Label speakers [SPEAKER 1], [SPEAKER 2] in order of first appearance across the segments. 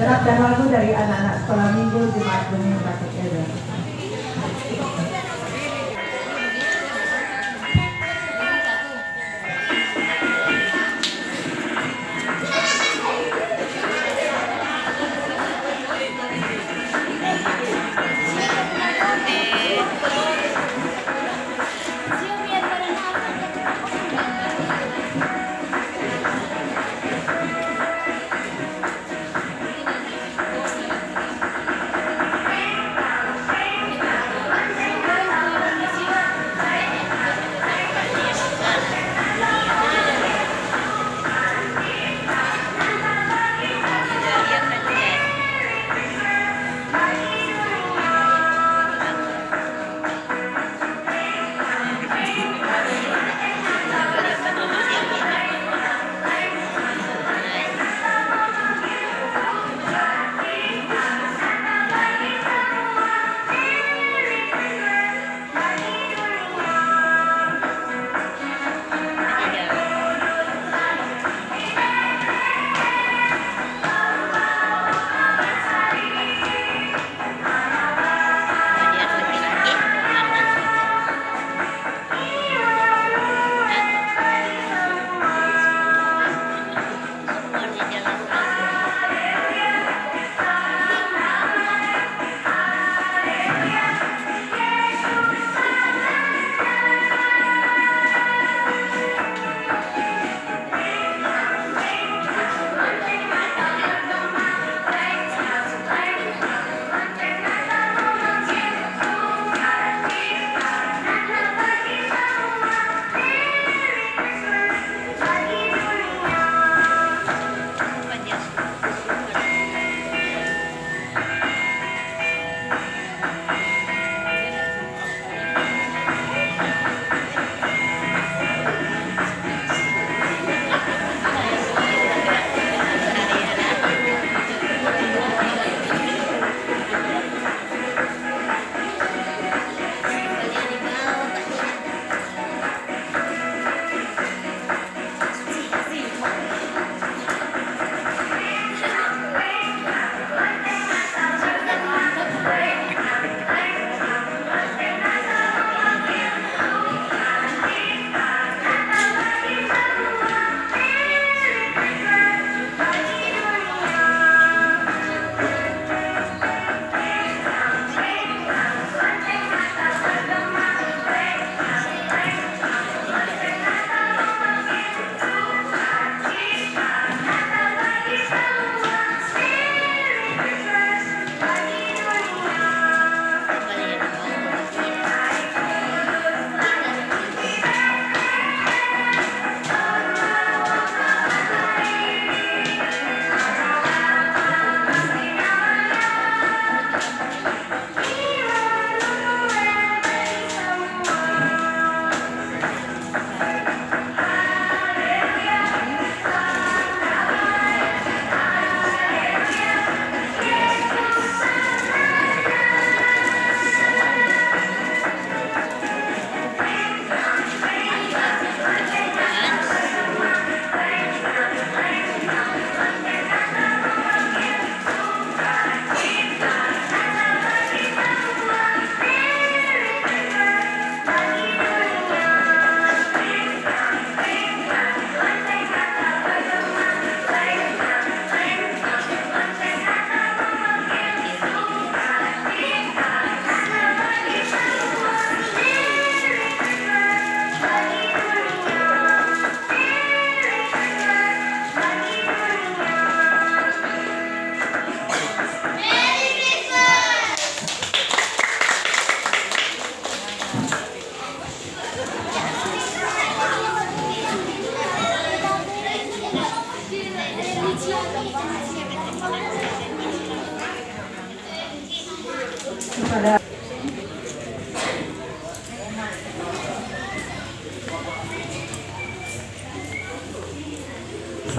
[SPEAKER 1] Dengarkan lagu dari anak-anak sekolah minggu Jemaat Benih Batu Eden.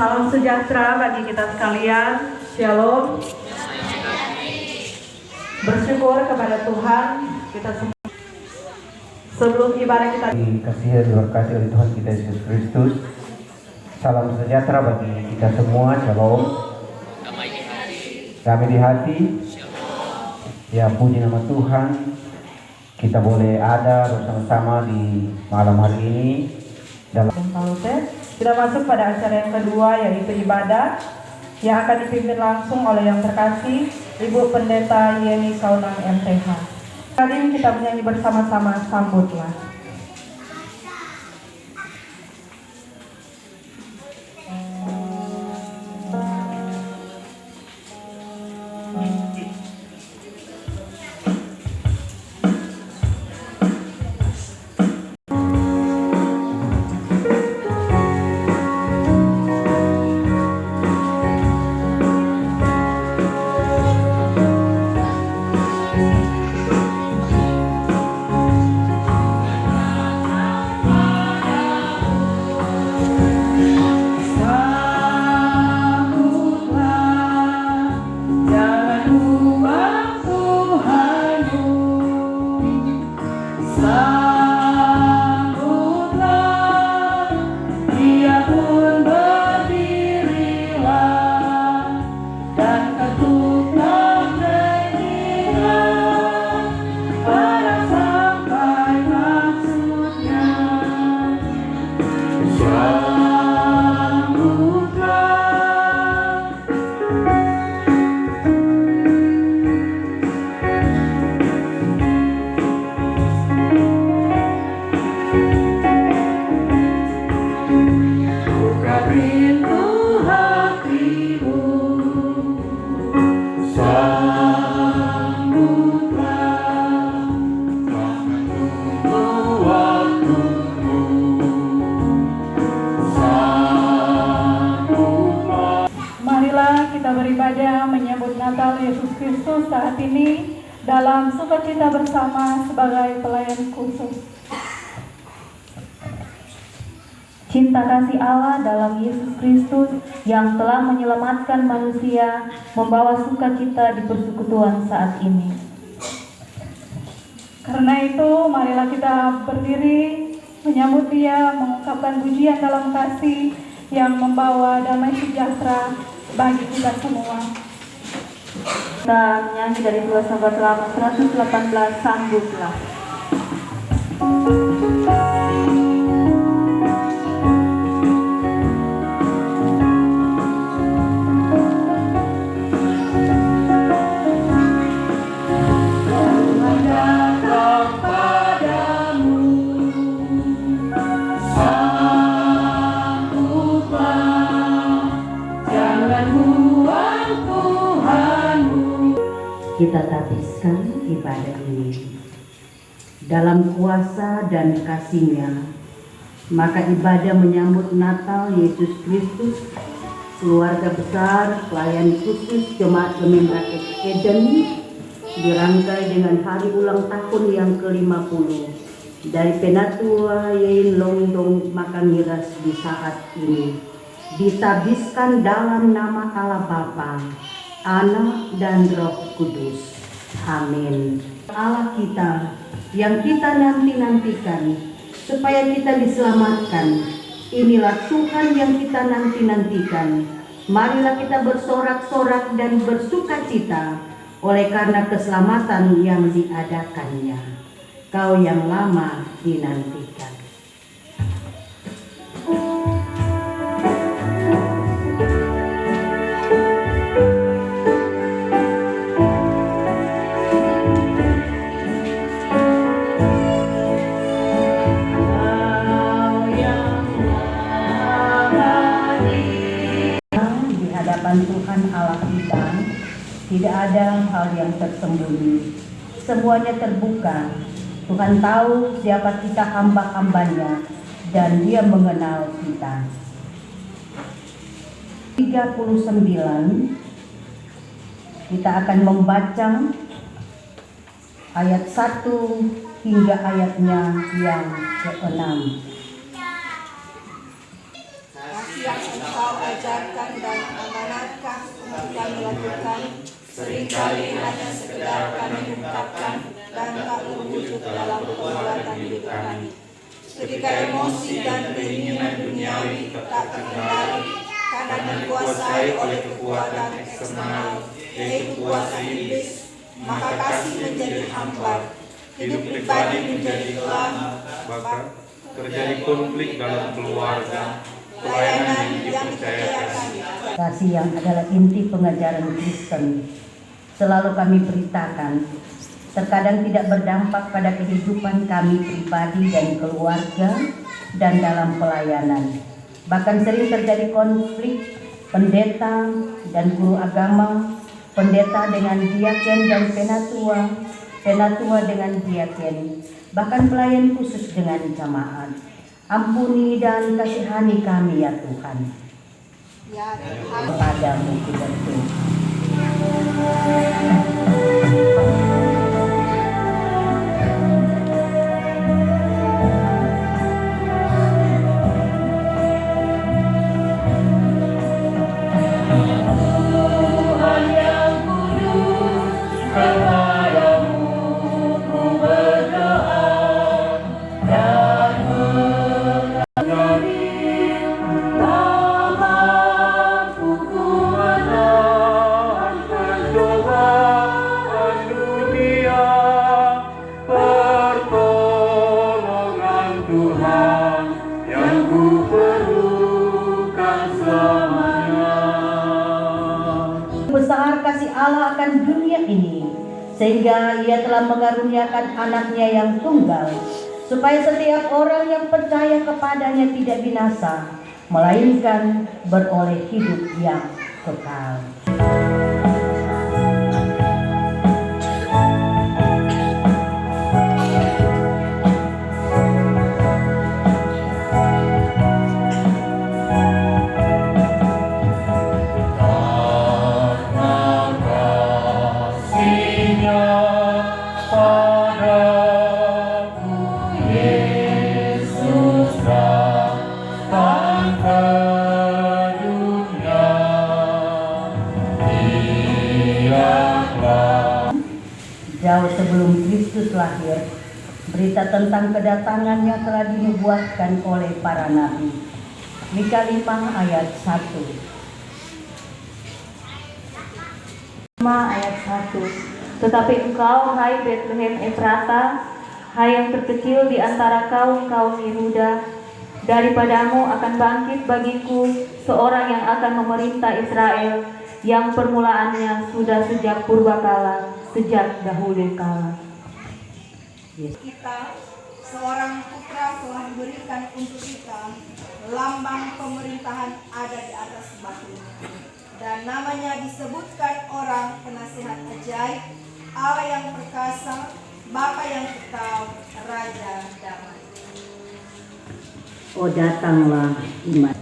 [SPEAKER 1] Salam sejahtera bagi kita sekalian. Shalom. Bersyukur kepada Tuhan kita semua. Sebelum ibadah kita
[SPEAKER 2] dikasihi berkati oleh Tuhan kita Yesus Kristus. Salam sejahtera bagi kita semua. Shalom. Damai di hati. Ya, puji nama Tuhan. Kita boleh ada bersama-sama di malam hari ini dalam
[SPEAKER 1] kita masuk pada acara yang kedua, yaitu ibadat yang akan dipimpin langsung oleh yang terkasih Ibu Pendeta Yeni Kaunang MTH. Kali ini kita menyanyi bersama-sama Sambutlah. Beribadah menyambut Natal Yesus Kristus saat ini dalam sukacita bersama sebagai pelayan khusus. Cinta kasih Allah dalam Yesus Kristus yang telah menyelamatkan manusia membawa sukacita di persekutuan saat ini. Karena itu, marilah kita berdiri menyambut Dia, mengungkapkan pujian dalam kasih yang membawa damai sejahtera bagi kita semua. Kita menyanyi dari 2 Sahabat Lama 118, Sambutlah.
[SPEAKER 3] Kita habiskan ibadah ini dalam kuasa dan kasih-Nya. Maka ibadah menyambut Natal Yesus Kristus, keluarga besar, pelayan khusus Jemaat Pemimpin Eden, dirangkai dengan hari ulang tahun yang ke-50 dari Penatua Yein Longdong Makangiras di saat ini. Ditabiskan dalam nama Allah Bapa, Anak dan Roh Kudus. Amin. Allah kita yang kita nanti-nantikan supaya kita diselamatkan. Inilah Tuhan yang kita nanti-nantikan. Marilah kita bersorak-sorak dan bersukacita oleh karena keselamatan yang diadakannya. Kau yang lama dinantikan. Tuhan Allah kita, tidak ada hal yang tersembunyi, semuanya terbuka. Tuhan tahu siapa kita, hamba-hambanya, dan Dia mengenal kita. 39 kita akan membaca ayat 1 hingga ayatnya yang ke-6.
[SPEAKER 4] Yang engkau ajarkan dan amanatkan untuk kami lakukan, seringkali hanya sekedar kami ungkapkan dan tak terwujud dalam perbuatan hidup kami. Ketika emosi dan keinginan duniawi tak terkendali karena dikuasai oleh kekuatan eksternal, yaitu kuasa iblis, maka kasih menjadi hambar, hidup pribadi menjadi kelam,
[SPEAKER 5] bahkan terjadi konflik dalam keluarga, pelayanan yang dipercayakan.
[SPEAKER 3] Kasih yang adalah inti pengajaran Kristen selalu kami beritakan, terkadang tidak berdampak pada kehidupan kami pribadi dan keluarga dan dalam pelayanan. Bahkan sering terjadi konflik pendeta dan guru agama, pendeta dengan diaken dan penatua, penatua dengan diaken, bahkan pelayan khusus dengan jamaat. Ampuni dan kasihani kami ya Tuhan.
[SPEAKER 4] Ya Tuhan.
[SPEAKER 3] Kepadamu kita berdoa. Besar kasih Allah akan dunia ini, sehingga Ia telah mengaruniakan anaknya yang tunggal, supaya setiap orang yang percaya kepadanya tidak binasa, melainkan beroleh hidup yang kekal. Jauh sebelum Kristus lahir, berita tentang kedatangannya telah dinubuatkan oleh para nabi. Mika 5 ayat 1.
[SPEAKER 6] 5 ayat 1. Tetapi engkau, hai Betlehem Efrata, hai yang terkecil di antara kaum-kaum Yehuda, daripadamu akan bangkit bagiku seorang yang akan memerintah Israel, yang permulaannya sudah sejak purbakala, sejak dahulu kala.
[SPEAKER 4] Kita, seorang putra telah diberikan untuk kita, lambang pemerintahan ada di atas batunya, dan namanya disebutkan orang penasihat ajaib, Allah yang perkasa, Bapa yang kekal, Raja damai.
[SPEAKER 3] Oh datanglah iman.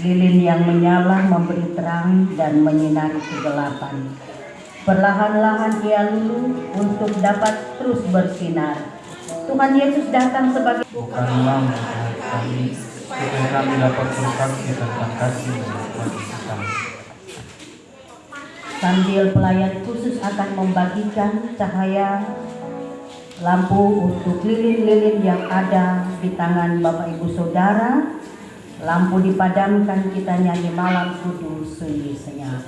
[SPEAKER 3] Lilin yang menyala memberi terang dan menyinari kegelapan. Perlahan-lahan ia luluh untuk dapat terus bersinar. Tuhan Yesus datang sebagai
[SPEAKER 5] Bukanlah mencari kami, supaya kami dapat bersaksi tentang kasih dan kasih kami.
[SPEAKER 3] sambil pelayan khusus akan membagikan cahaya lampu untuk lilin-lilin yang ada di tangan Bapak Ibu Saudara. Lampu dipadamkan, kita nyanyi Malam Kudus Sunyi Senyap.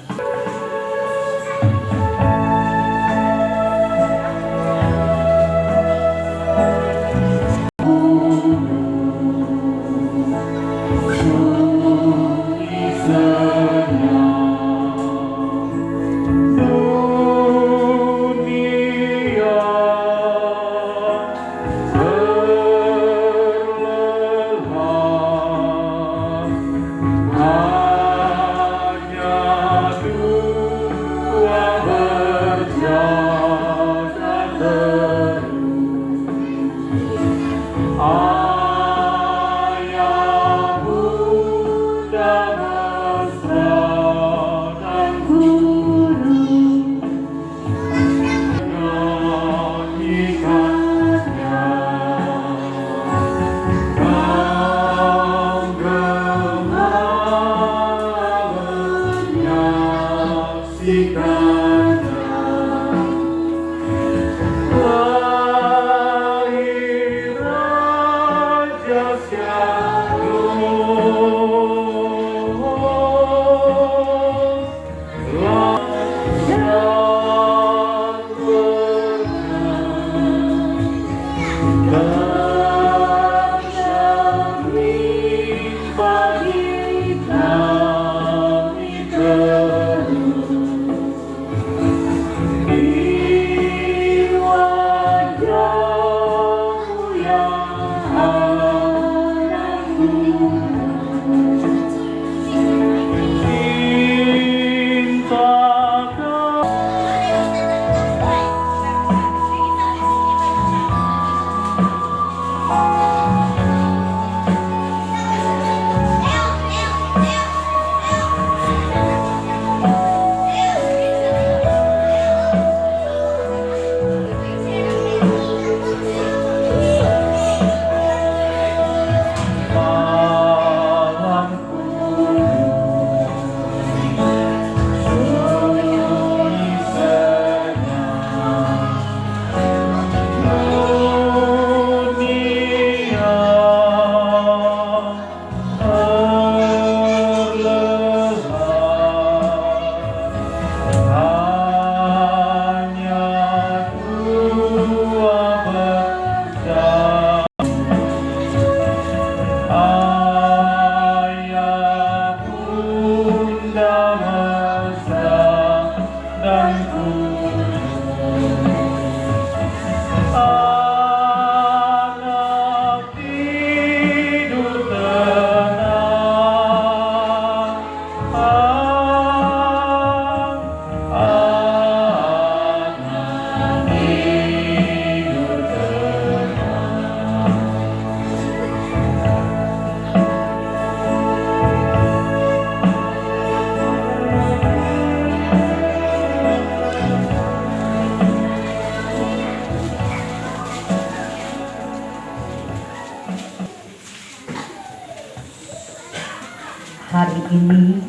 [SPEAKER 3] Hari ini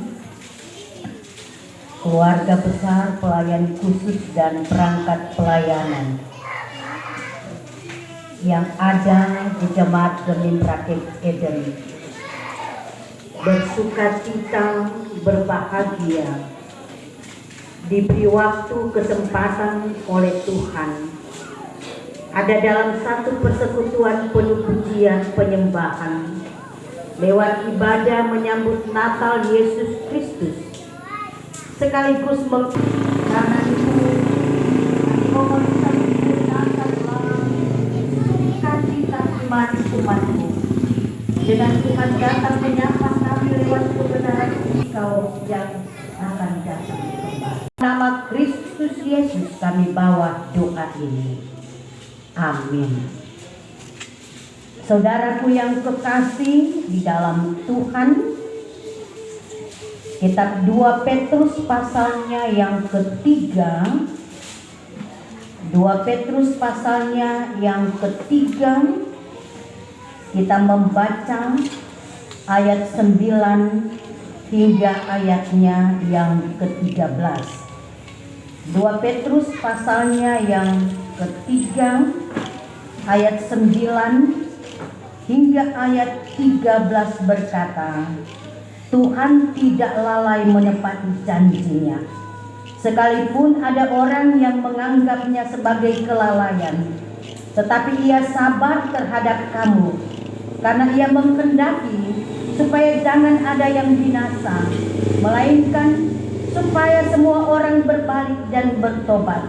[SPEAKER 3] keluarga besar pelayan khusus dan perangkat pelayanan yang ada di Jemaat Gemim Rakit Eden bersukacita, berbahagia, diberi waktu kesempatan oleh Tuhan ada dalam satu persekutuan penuh pujian penyembahan lewat ibadah menyambut Natal Yesus Kristus, sekaligus karena itu mohon sempurnakanlah sukacita iman umatmu dengan Tuhan datang menyapa kami lewat kebenaran Kau yang akan datang kembali. Nama Kristus Yesus kami bawa doa ini. Amin. Saudaraku yang kekasih di dalam Tuhan, kitab 2 Petrus pasalnya yang ketiga, 2 Petrus pasalnya yang ketiga, kita membaca ayat 9 hingga ayatnya yang ke-13. 2 Petrus pasalnya yang ketiga, ayat 9 hingga ayat 13 berkata, Tuhan tidak lalai menepati janjinya. Sekalipun ada orang yang menganggapnya sebagai kelalaian, tetapi ia sabar terhadap kamu, karena ia menghendaki supaya jangan ada yang binasa, melainkan supaya semua orang berbalik dan bertobat.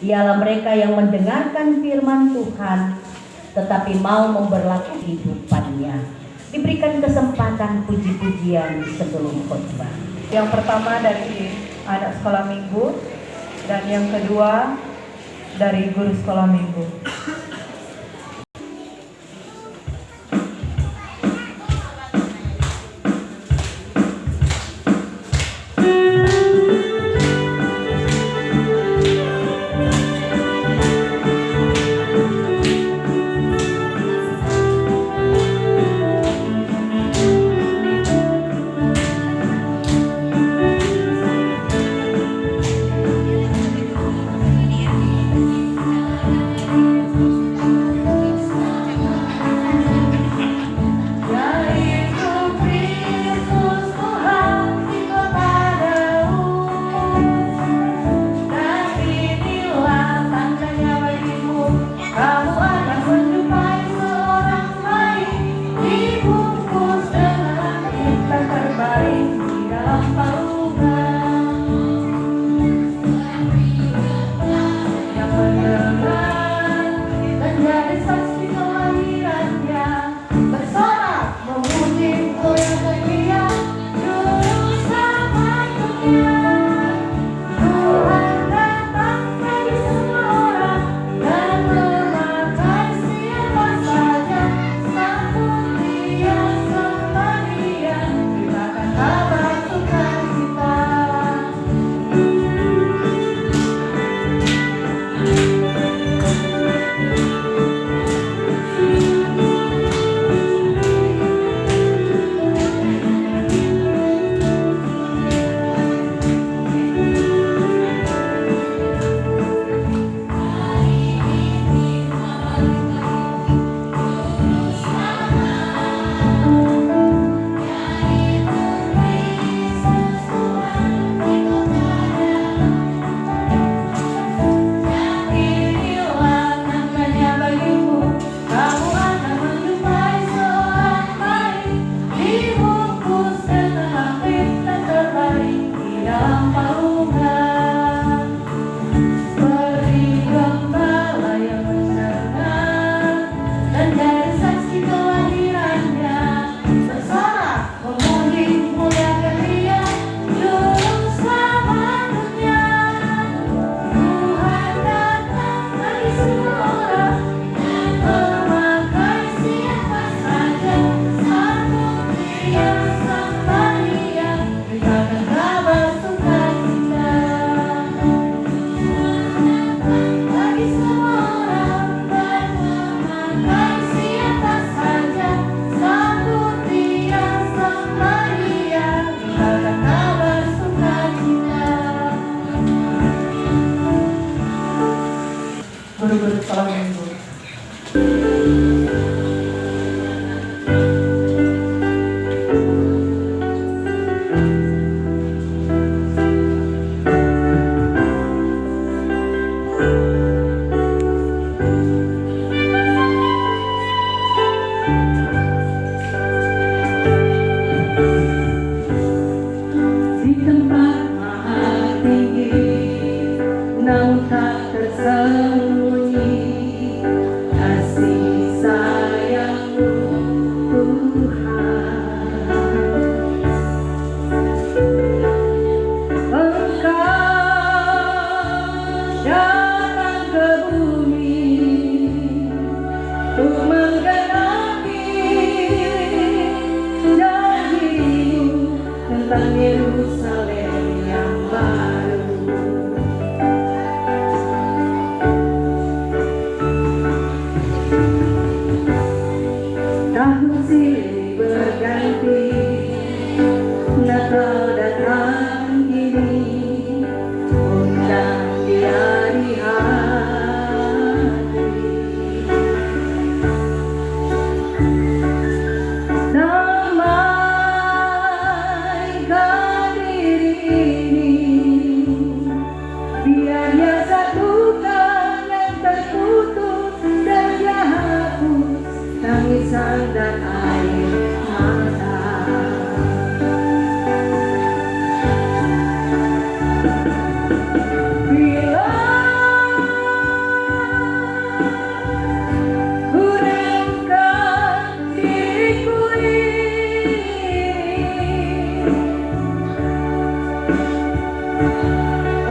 [SPEAKER 3] Ialah mereka yang mendengarkan firman Tuhan, tetapi mau memberlaku kehidupannya. Diberikan kesempatan puji-pujian sebelum khotbah.
[SPEAKER 1] Yang pertama dari anak sekolah minggu dan yang kedua dari guru sekolah minggu.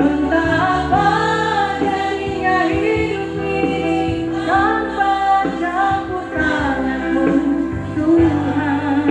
[SPEAKER 1] Entah apa jadinya hidup ini tanpa campur tangan-Mu, Tuhan.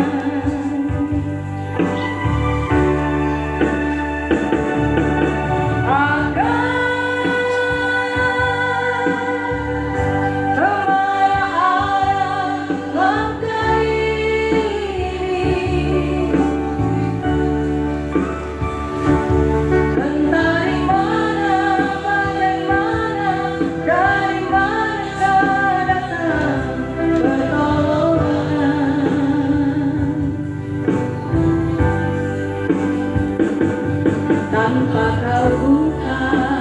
[SPEAKER 1] Tanpa Kau bukan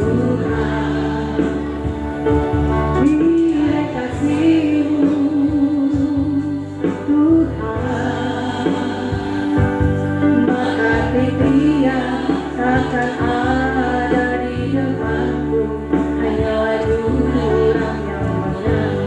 [SPEAKER 1] Tuhan, nilai kasih-Mu Tuhan, maka Dia takkan ada di depanku, hanyalah jurang yang mengenang.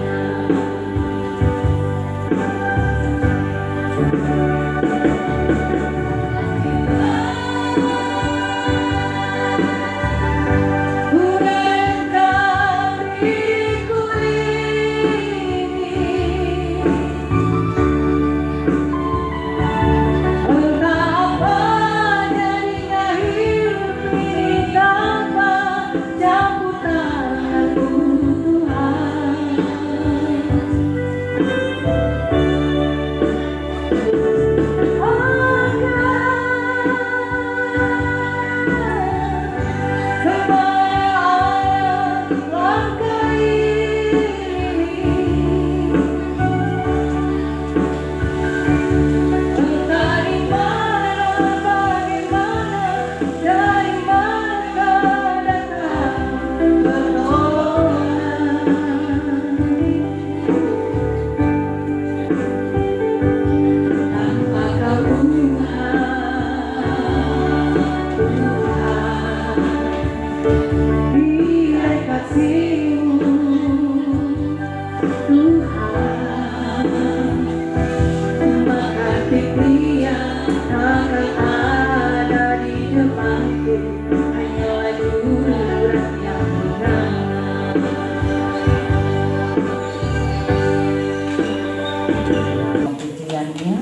[SPEAKER 3] Pujiannya,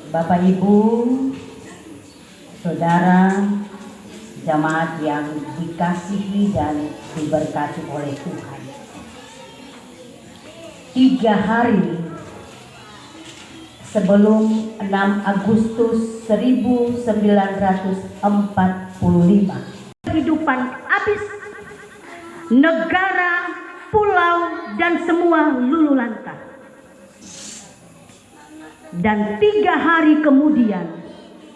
[SPEAKER 3] Bapak Ibu, Saudara, jamaat yang dikasihi dan diberkati oleh Tuhan. 3 hari sebelum 6 Agustus 1945, kehidupan habis, negara, pulau, dan semua luluh lantak. Dan 3 hari kemudian,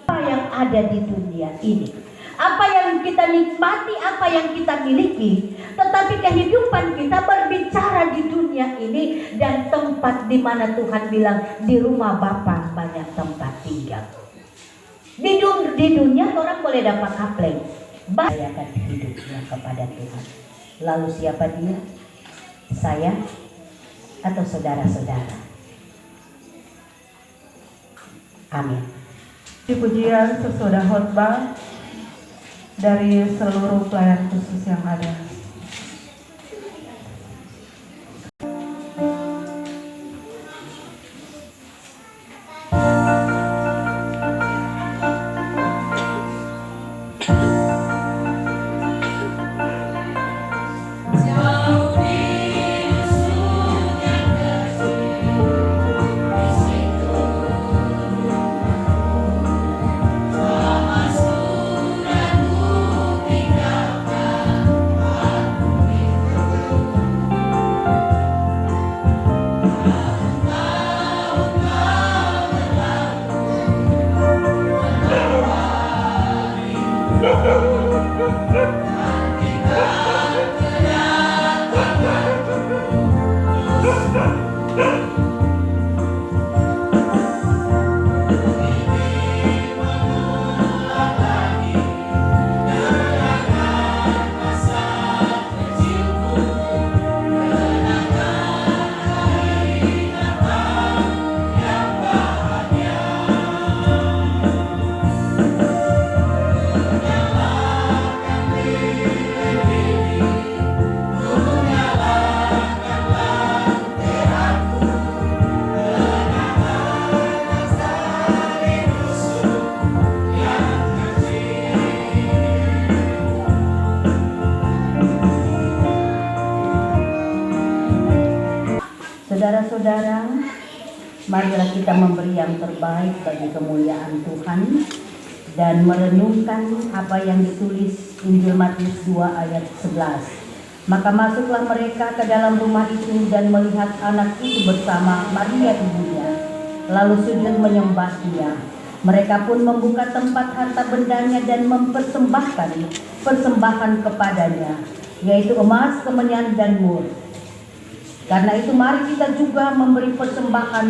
[SPEAKER 3] apa yang ada di dunia ini, apa yang kita nikmati, apa yang kita miliki, tetapi kehidupan kita berbicara di dunia ini, dan tempat di mana Tuhan bilang di rumah Bapa banyak tempat tinggal. Di dunia orang boleh dapat kapleng, bahayakan hidupnya kepada Tuhan. Lalu siapa dia? Saya atau saudara-saudara? Amin.
[SPEAKER 1] Di pujian sesudah khotbah dari seluruh pelayan khusus yang ada.
[SPEAKER 3] marilah kita memberi yang terbaik bagi kemuliaan Tuhan dan merenungkan apa yang ditulis Injil Matius 2 ayat 11. Maka masuklah mereka ke dalam rumah itu dan melihat anak itu bersama Maria ibunya, lalu sujud menyembah dia. Mereka pun membuka tempat harta bendanya dan mempersembahkan persembahan kepadanya, yaitu emas, kemenyan, dan mur. Karena itu mari kita juga memberi persembahan